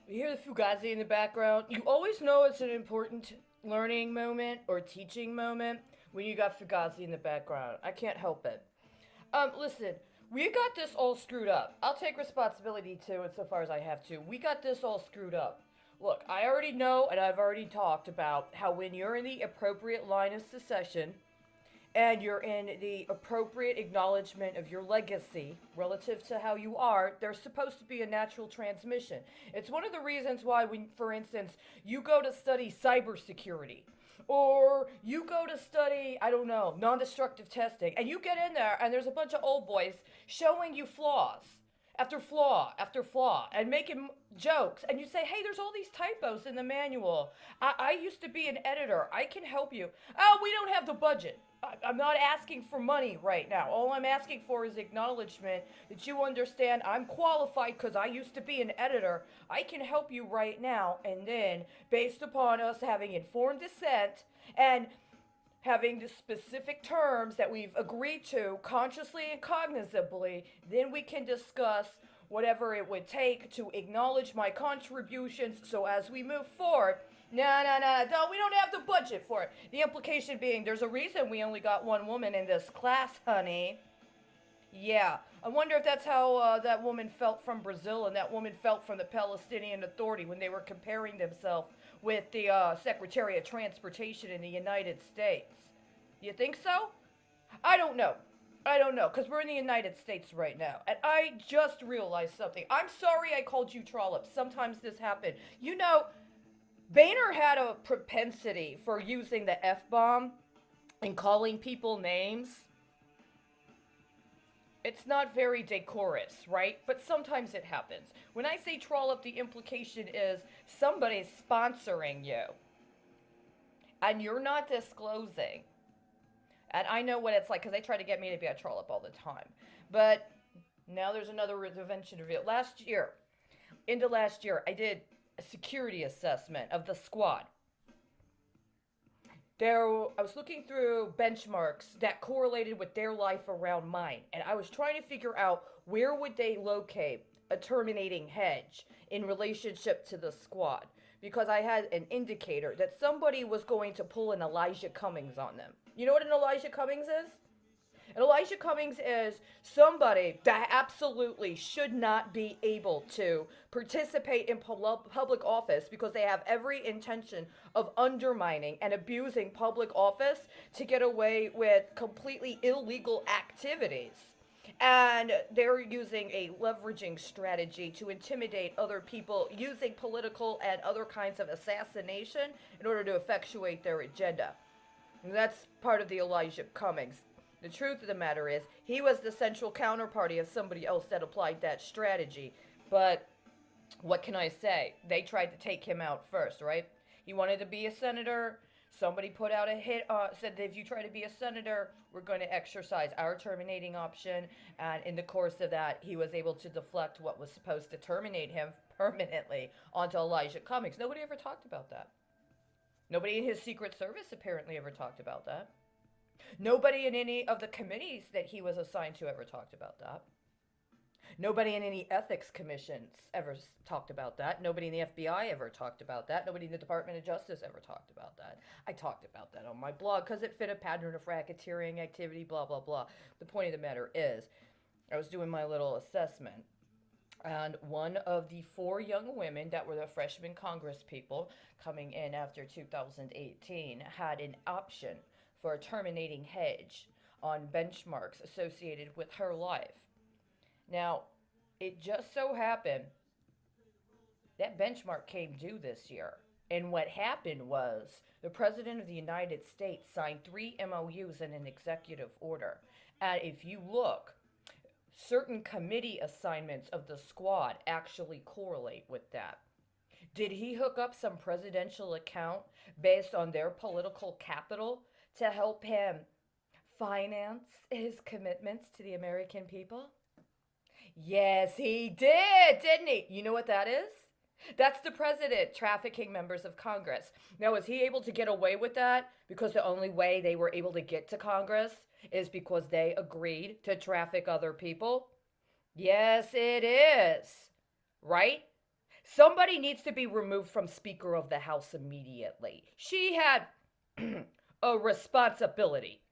You hear the Fugazi in the background. You always know it's an important learning moment or teaching moment when you got Fugazi in the background. I can't help it. Listen, we got this all screwed up. I'll take responsibility too, insofar as I have to. We got this all screwed up. Look, I already know, and I've already talked about how when you're in the appropriate line of succession, and you're in the appropriate acknowledgement of your legacy relative to how you are, there's supposed to be a natural transmission. It's one of the reasons why, when, for instance, you go to study cybersecurity, or you go to study, I don't know, non destructive testing, and you get in there and there's a bunch of old boys showing you flaws after flaw after flaw and making jokes, and you say, hey, there's all these typos in the manual. I used to be an editor, I can help you. Oh, we don't have the budget. I'm not asking for money right now. All I'm asking for is acknowledgement that you understand I'm qualified because I used to be an editor. I can help you right now. And then, based upon us having informed dissent and having the specific terms that we've agreed to consciously and cognizantly, then we can discuss whatever it would take to acknowledge my contributions so as we move forward. No, we don't have the budget for it. The implication being there's a reason we only got one woman in this class, honey. Yeah, I wonder if that's how that woman felt from Brazil and that woman felt from the Palestinian Authority when they were comparing themselves with the Secretary of Transportation in the United States. You think so? I don't know. I don't know, because we're in the United States right now. And I just realized something. I'm sorry I called you Trollop. Sometimes this happened. You know, Boehner had a propensity for using the F bomb and calling people names. It's not very decorous, right? But sometimes it happens. When I say Trollop, the implication is somebody's sponsoring you and you're not disclosing. And I know what it's like because they try to get me to be a Trollop all the time. But now there's another intervention revealed. Into last year, I did a security assessment of the squad. I was looking through benchmarks that correlated with their life around mine, and I was trying to figure out where would they locate a terminating hedge in relationship to the squad, because I had an indicator that somebody was going to pull an Elijah Cummings on them. You know what an Elijah Cummings is? And Elijah Cummings is somebody that absolutely should not be able to participate in public office because they have every intention of undermining and abusing public office to get away with completely illegal activities. And they're using a leveraging strategy to intimidate other people using political and other kinds of assassination in order to effectuate their agenda. And that's part of the Elijah Cummings. The truth of the matter is, he was the central counterparty of somebody else that applied that strategy. But what can I say? They tried to take him out first, right? He wanted to be a senator. Somebody put out a hit, said that if you try to be a senator, we're going to exercise our terminating option. And in the course of that, he was able to deflect what was supposed to terminate him permanently onto Elijah Cummings. Nobody ever talked about that. Nobody in his Secret Service apparently ever talked about that. Nobody in any of the committees that he was assigned to ever talked about that. Nobody in any ethics commissions ever talked about that. Nobody in the FBI ever talked about that. Nobody in the Department of Justice ever talked about that. I talked about that on my blog because it fit a pattern of racketeering activity, blah, blah, blah. The point of the matter is, I was doing my little assessment, and one of the four young women that were the freshman Congress people coming in after 2018 had an option for a terminating hedge on benchmarks associated with her life. Now, it just so happened that benchmark came due this year. And what happened was the President of the United States signed three MOUs and an executive order. And if you look, certain committee assignments of the squad actually correlate with that. Did he hook up some presidential account based on their political capital to help him finance his commitments to the American people? Yes, he did, didn't he? You know what that is? That's the president trafficking members of Congress. Now, was he able to get away with that because the only way they were able to get to Congress is because they agreed to traffic other people? Yes, it is. Right? Somebody needs to be removed from Speaker of the House immediately. She had a responsibility